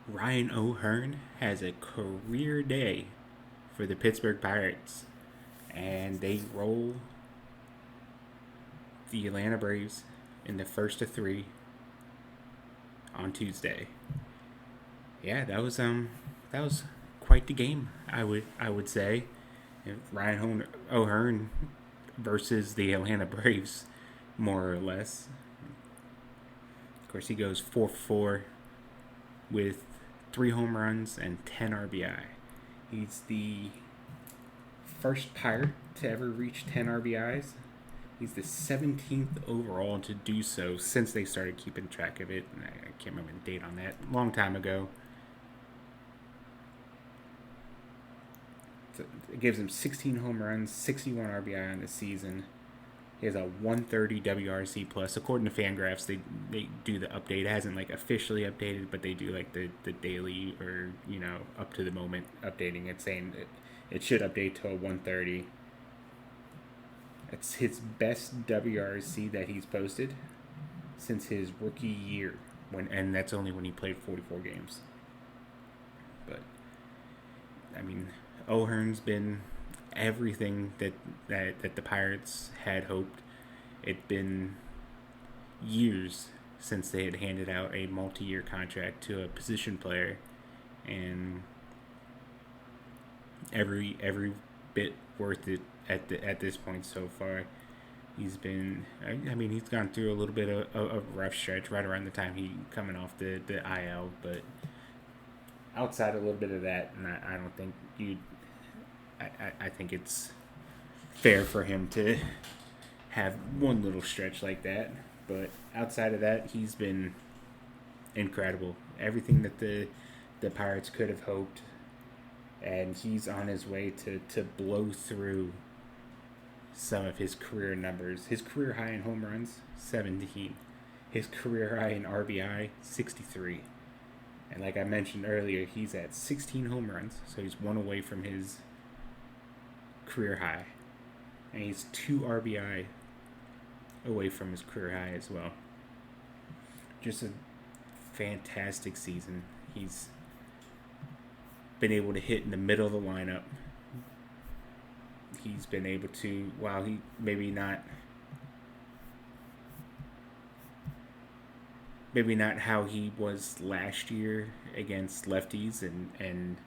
Ryan O'Hearn has a career day for the Pittsburgh Pirates, and they roll the Atlanta Braves in the first of three on Tuesday. Yeah, that was quite the game. I would say Ryan O'Hearn versus the Atlanta Braves, more or less. Of course, he goes 4-4 with 3 home runs and 10 RBI. He's the first Pirate to ever reach 10 RBIs. He's the 17th overall to do so since they started keeping track of it. I can't remember the date on that. Long time ago. So it gives him 16 home runs, 61 RBI on the season. He has a 130 WRC plus. According to Fangraphs, they do the update. It hasn't like officially updated, but they do like the daily or up to the moment updating it, saying it should update to a 130. It's his best WRC that he's posted since his rookie year, and that's only when he played 44 games. But I mean, O'Hearn's been everything that the Pirates had hoped. It'd been years since they had handed out a multi-year contract to a position player, and every bit worth it at this point so far. He's been, I mean, he's gone through a little bit of a rough stretch right around the time he coming off the IL, but outside a little bit of that, and I don't think I think it's fair for him to have one little stretch like that. But outside of that, he's been incredible. Everything that the Pirates could have hoped, and he's on his way to blow through some of his career numbers. His career high in home runs, 17. His career high in RBI, 63. And like I mentioned earlier, he's at 16 home runs, so he's one away from his career high. And he's 2 RBI away from his career high as well. Just a fantastic season. He's been able to hit in the middle of the lineup. He's been able to, while he maybe not how he was last year against lefties, and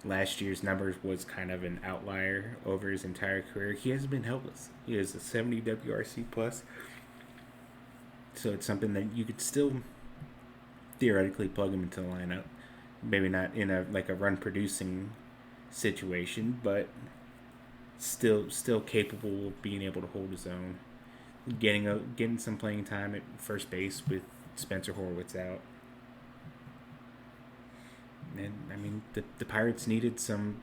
last year's numbers was kind of an outlier over his entire career. He hasn't been helpless. He has a 70 WRC plus, so it's something that you could still theoretically plug him into the lineup. Maybe not in a run producing situation, but still capable of being able to hold his own. Getting some playing time at first base with Spencer Horwitz out. And I mean, the Pirates needed some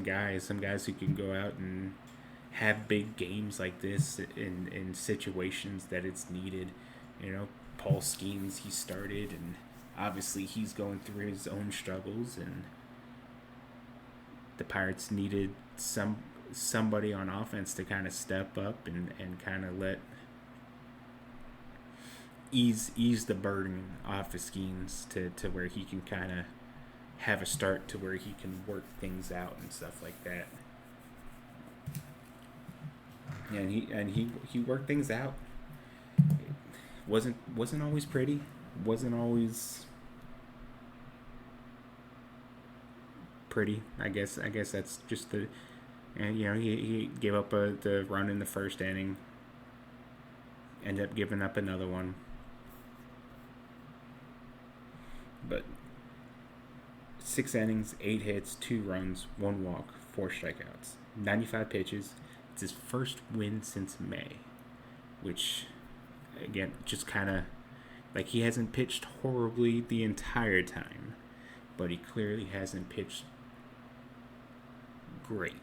guys who can go out and have big games like this in situations that it's needed. Paul Skenes, he started, and obviously he's going through his own struggles, and the Pirates needed somebody on offense to kind of step up and kind of ease the burden off of Skenes to where he can kind of have a start to where he can work things out and stuff like that. And he worked things out. It wasn't always pretty. Wasn't always pretty. I guess that's just the. And he gave up the run in the first inning. Ended up giving up another one. But 6 innings, 8 hits, 2 runs, 1 walk, 4 strikeouts, 95 pitches. It's his first win since May, which, again, just kind of like he hasn't pitched horribly the entire time, but he clearly hasn't pitched great.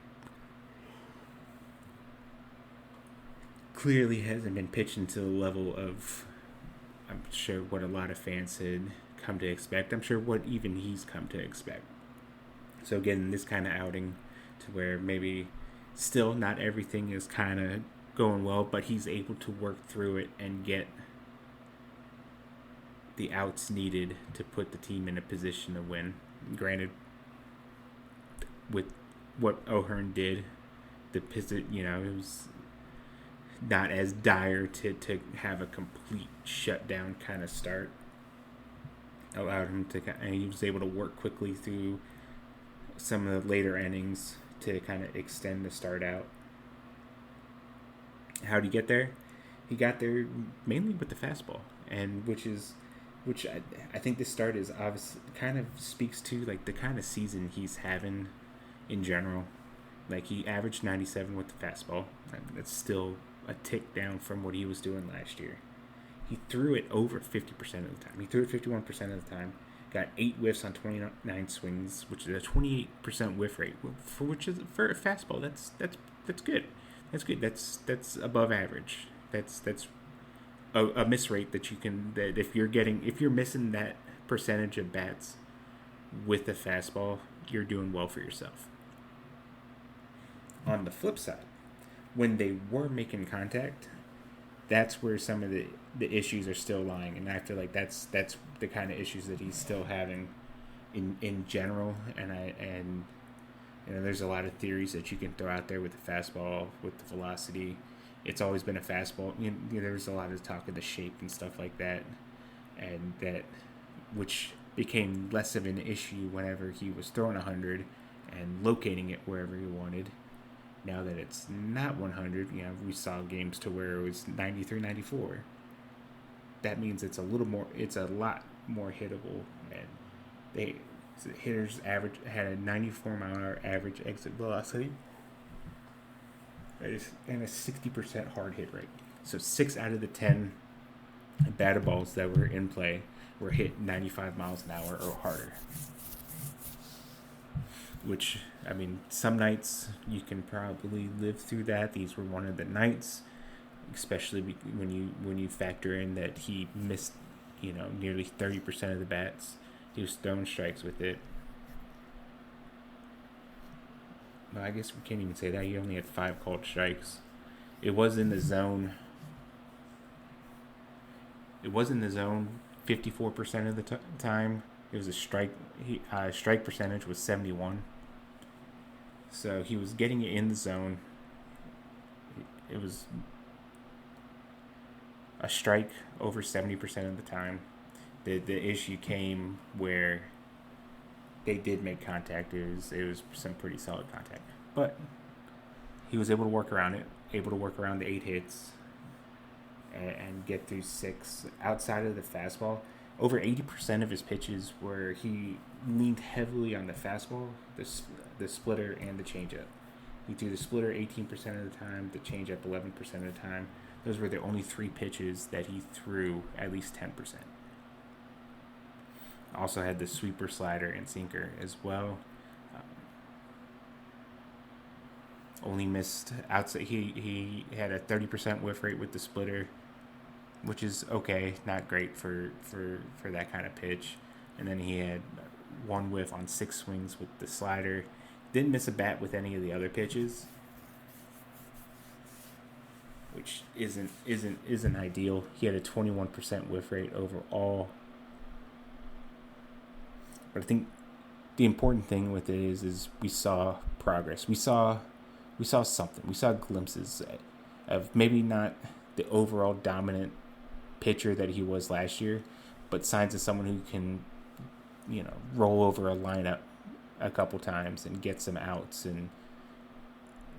Clearly hasn't been pitching to the level of, I'm sure, what a lot of fans had come to expect. I'm sure what even he's come to expect. So getting this kind of outing to where maybe still not everything is kind of going well, but he's able to work through it and get the outs needed to put the team in a position to win. Granted, with what O'Hearn did, it was not as dire to have a complete shutdown kind of start. Allowed him to, and he was able to work quickly through some of the later innings to kind of extend the start out. How did he get there? He got there mainly with the fastball, and which I think this start is obviously kind of speaks to like the kind of season he's having in general. Like he averaged 97 with the fastball. That's still a tick down from what he was doing last year. He threw it over 50% of the time. He threw it 51% of the time. Got 8 whiffs on 29 swings, which is a 28% whiff rate. For a fastball, that's good. That's good. That's above average. That's a miss rate that if you're missing that percentage of bats with the fastball, you're doing well for yourself. On the flip side, when they were making contact, that's where some of the issues are still lying, and I feel like that's the kind of issues that he's still having in general. And there's a lot of theories that you can throw out there with the fastball, with the velocity. It's always been a fastball. There's a lot of talk of the shape and stuff like that, and that which became less of an issue whenever he was throwing 100 and locating it wherever he wanted. Now that it's not 100, we saw games to where it was 93, 94. That means it's a lot more hittable, and hitters had a 94 mile an hour average exit velocity and a 60% hard hit rate. So 6 out of the 10 batted balls that were in play were hit 95 miles an hour or harder. Which, some nights you can probably live through that. These were one of the nights, especially when you factor in that he missed, nearly 30% of the bats. He was throwing strikes with it. Well, I guess we can't even say that. He only had 5 called strikes. It was in the zone. It was in the zone 54% of the time. It was a strike. Strike percentage was 71. So he was getting it in the zone. It was a strike over 70% of the time. The issue came where they did make contact. It was some pretty solid contact, but he was able to work around it. Able to work around the 8 hits and get through 6 outside of the fastball. Over 80% of his pitches where he leaned heavily on the fastball, the splitter, and the changeup. He threw the splitter 18% of the time, the changeup 11% of the time. Those were the only 3 pitches that he threw at least 10%. Also had the sweeper, slider, and sinker as well. Only missed outside. He had a 30% whiff rate with the splitter, which is okay, not great for that kind of pitch. And then he had 1 whiff on 6 swings with the slider. Didn't miss a bat with any of the other pitches, which isn't ideal. He had a 21% whiff rate overall. But I think the important thing with it is we saw progress. We saw something. We saw glimpses of maybe not the overall dominant pitcher that he was last year, but signs of someone who can, roll over a lineup a couple times and get some outs and,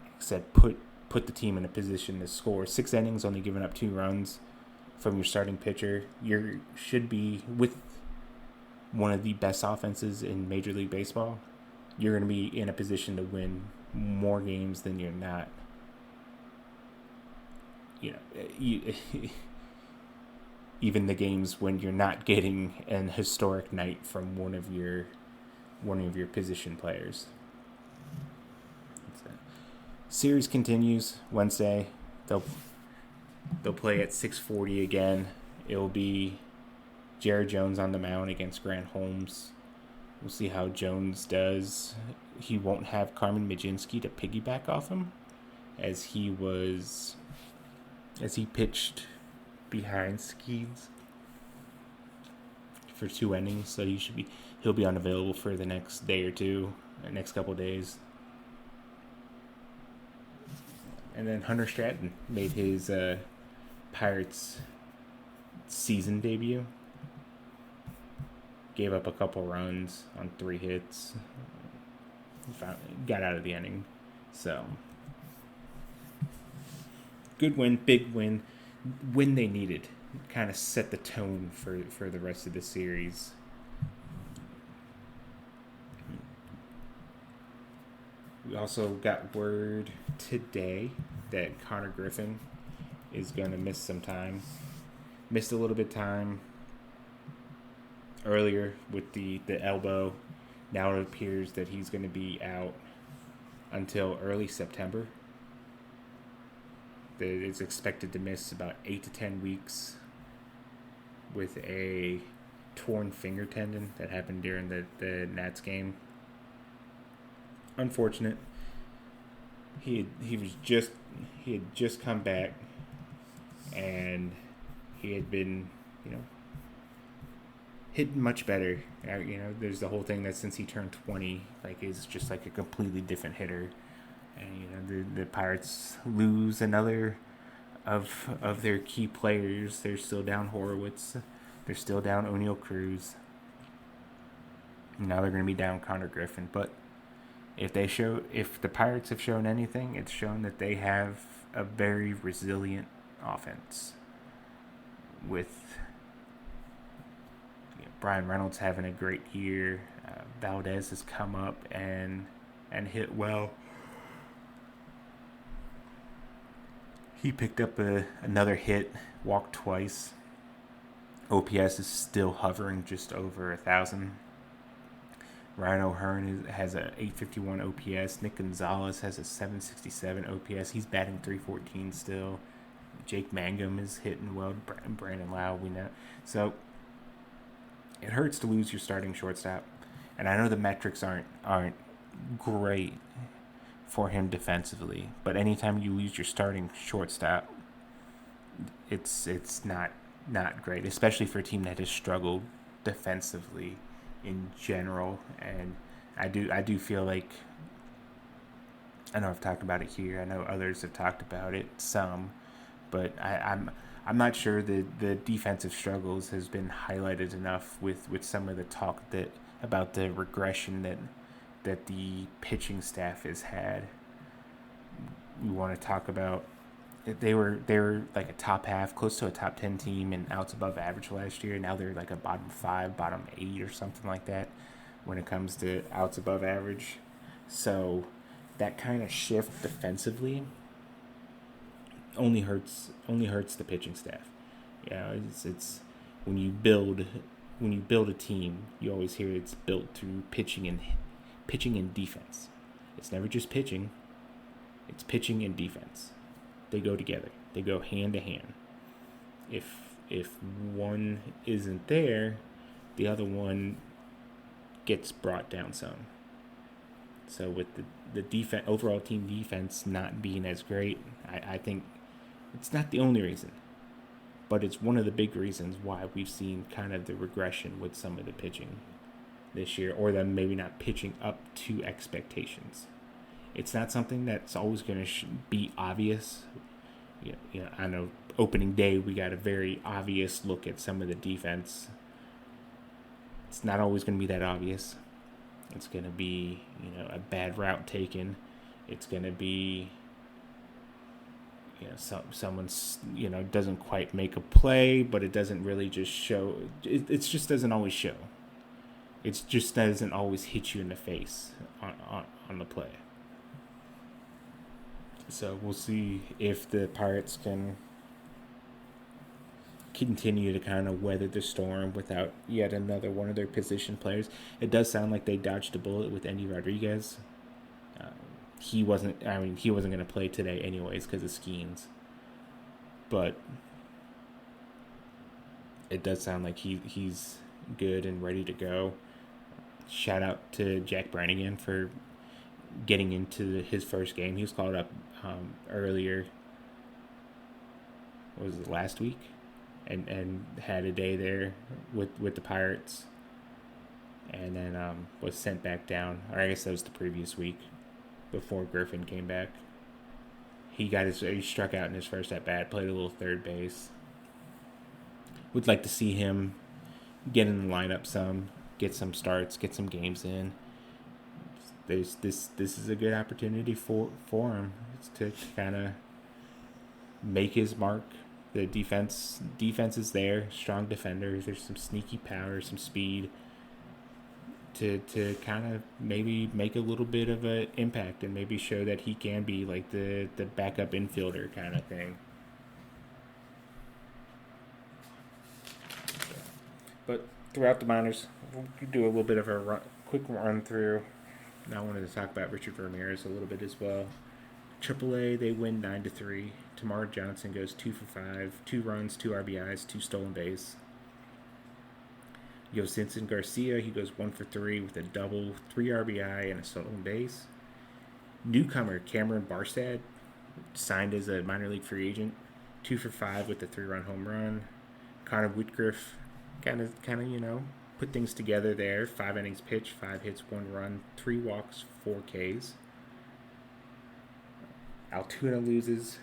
like I said, put the team in a position to score. 6 innings, only giving up 2 runs from your starting pitcher. You should be with one of the best offenses in Major League Baseball. You're going to be in a position to win more games than you're not. Even the games when you're not getting an historic night from one of your position players. Series continues Wednesday. They'll play at 6:40 again. It'll be Jared Jones on the mound against Grant Holmes. We'll see how Jones does. He won't have Carmen Mlodzinski to piggyback off him, as he pitched behind Skenes. for 2 innings, so he'll be unavailable for the next day or two, the next couple days. And then Hunter Stratton made his Pirates season debut. Gave up a couple runs on 3 hits. Finally got out of the inning. So, good win, big win. Win they needed. Kind of set the tone for the rest of the series. We also got word today that Connor Griffin is going to miss some time. Missed a little bit of time earlier with the elbow. Now it appears that he's going to be out until early September. It's expected to miss about 8 to 10 weeks with a torn finger tendon that happened during the Nats game. Unfortunate. He had just come back, and he had been, hitting much better. There's the whole thing that since he turned 20, is just like a completely different hitter. And the Pirates lose another of their key players. They're still down Horowitz. They're still down O'Neal Cruz. Now they're going to be down Connor Griffin. But if the Pirates have shown anything, it's shown that they have a very resilient offense. With Brian Reynolds having a great year, Valdez has come up and hit well. He picked up another hit, walked twice. OPS is still hovering just over 1,000. Ryan O'Hearn has a 851 OPS. Nick Gonzalez has a 767 OPS. He's batting 314 still. Jake Mangum is hitting well. Brandon Lau, we know. So it hurts to lose your starting shortstop. And I know the metrics aren't great for him defensively, but anytime you lose your starting shortstop, it's not great, especially for a team that has struggled defensively in general. And I do feel like, I know I've talked about it here, I know others have talked about it some, but I'm not sure the defensive struggles has been highlighted enough with some of the talk about the regression that the pitching staff has had. We want to talk about, they were like a top half, close to a top 10 team in outs above average last year. Now they're like a bottom 5, bottom 8 or something like that when it comes to outs above average. So that kind of shift defensively only hurts the pitching staff. It's when you build a team, you always hear it's built through pitching and defense. It's never just pitching. It's pitching and defense. They go together. They go hand to hand. If one isn't there, the other one gets brought down some. So with the defense, overall team defense not being as great, I think it's not the only reason, but it's one of the big reasons why we've seen kind of the regression with some of the pitching this year, or them maybe not pitching up to expectations. It's not something that's always going to be obvious. I know opening day we got a very obvious look at some of the defense. It's not always going to be that obvious. It's going to be, a bad route taken. It's going to be, someone's, doesn't quite make a play, but it doesn't really just show. It just doesn't always show. It just doesn't always hit you in the face on the play. So we'll see if the Pirates can continue to kind of weather the storm without yet another one of their position players. It does sound like they dodged a bullet with Andy Rodriguez. He wasn't going to play today anyways because of Skenes. But it does sound like he's good and ready to go. Shout out to Jack Brannigan for getting into his first game. He was called up earlier. What was it, last week? and had a day there with the Pirates, and then was sent back down. Or I guess that was the previous week before Griffin came back. He struck out in his first at bat, played a little third base. Would like to see him get in the lineup some, get some starts, get some games in. This is a good opportunity for him to kind of make his mark. The defense is there, strong defenders. There's some sneaky power, some speed to kind of maybe make a little bit of an impact and maybe show that he can be like the backup infielder kind of thing. But throughout the minors, we'll do a little bit of a quick run through. Now I wanted to talk about Richard Ramirez a little bit as well. AAA, they win 9-3. Tamar Johnson goes 2 for 5, 2 runs, 2 RBIs, 2 stolen base. Yosinson Garcia, he goes 1 for 3 with a double, 3 RBI, and a stolen base. Newcomer Cameron Barstad signed as a minor league free agent, 2 for 5 with a 3-run home run. Connor Whitgriff kind of put things together there. 5 innings pitched, 5 hits, 1 run, 3 walks, 4 Ks. Altoona loses.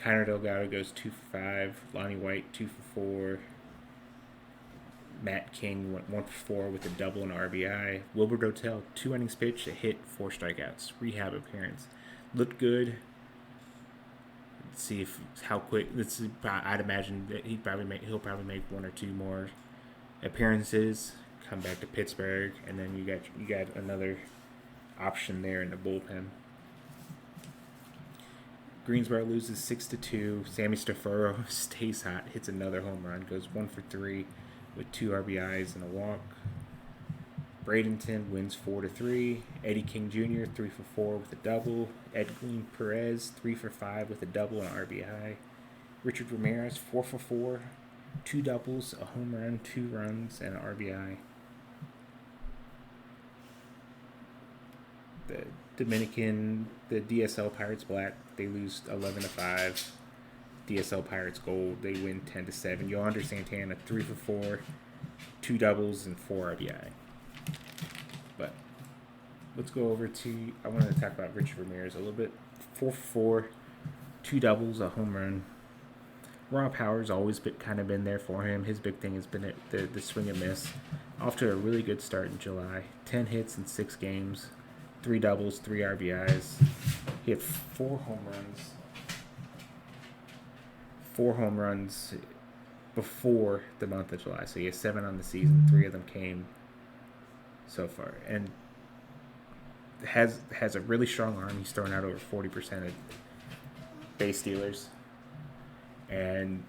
Kiner Delgado goes 2 for 5. Lonnie White 2 for 4. Matt King went 1 for 4 with a double and RBI. Wilbur Dotel 2 innings pitched, a hit, 4 strikeouts. Rehab appearance. Looked good. Let's see how quick. I'd imagine that he'll probably make 1 or 2 more appearances. Come back to Pittsburgh, and then you got another option there in the bullpen. Greensboro loses 6-2. Sammy Stafuro stays hot, hits another home run, goes 1 for 3 with 2 RBIs and a walk. Bradenton wins 4-3. Eddie King Jr. 3 for 4 with a double. Edwin Perez 3 for 5 with a double and RBI. Richard Ramirez 4 for 4, 2 doubles, a home run, 2 runs, and an RBI. The DSL Pirates Black, they lose 11-5. DSL Pirates Gold, they win 10-7. Yolanda Santana 3 for 4, 2 doubles, and 4 RBI. But let's go over to. I wanted to talk about Richard Ramirez a little bit. 4 for 4, 2 doubles, a home run. Raw power's always been there for him. His big thing has been the swing and miss. Off to a really good start in July. 10 hits in 6 games. 3 doubles, 3 RBIs. He had 4 home runs. 4 home runs before the month of July. So he has 7 on the season. 3 of them came so far. And has a really strong arm. He's thrown out over 40% of base stealers. And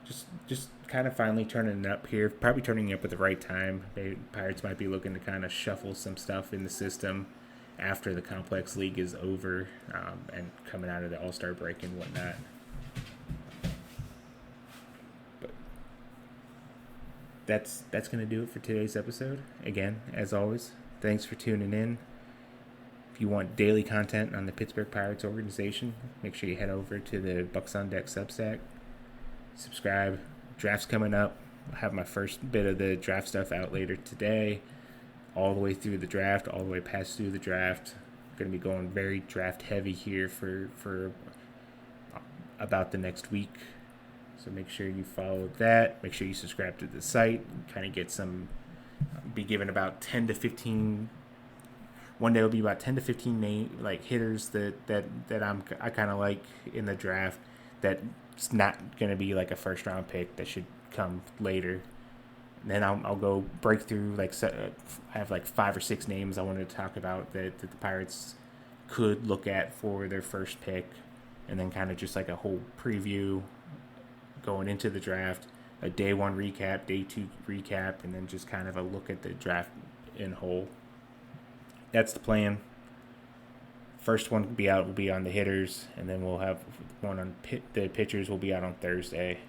just kind of finally turning it up here. Probably turning it up at the right time. Pirates might be looking to kind of shuffle some stuff in the system after the complex league is over, and coming out of the All-Star break and whatnot. But that's going to do it for today's episode. Again, as always, thanks for tuning in. If you want daily content on the Pittsburgh Pirates organization, make sure you head over to the Bucs on Deck Substack. Subscribe. Draft's coming up. I'll have my first bit of the draft stuff out later today. All the way through the draft, all the way past through the draft. Going to be going very draft heavy here for about the next week. So make sure you follow that. Make sure you subscribe to the site. Kind of get some. Be given about 10 to 15. One day will be about 10 to 15 hitters that I kind of like in the draft. That's not going to be like a first round pick. That should come later. Then I'll go break through, I have 5 or 6 names I wanted to talk about that the Pirates could look at for their first pick, and then kind of just like a whole preview going into the draft, a day 1 recap, day 2 recap, and then just kind of a look at the draft in whole. That's the plan. First one will be on the hitters, and then we'll have one on the pitchers will be out on Thursday.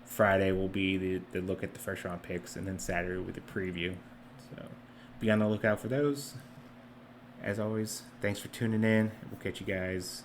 Friday will be the look at the first round picks, and then Saturday with the preview. So be on the lookout for those. As always, thanks for tuning in. We'll catch you guys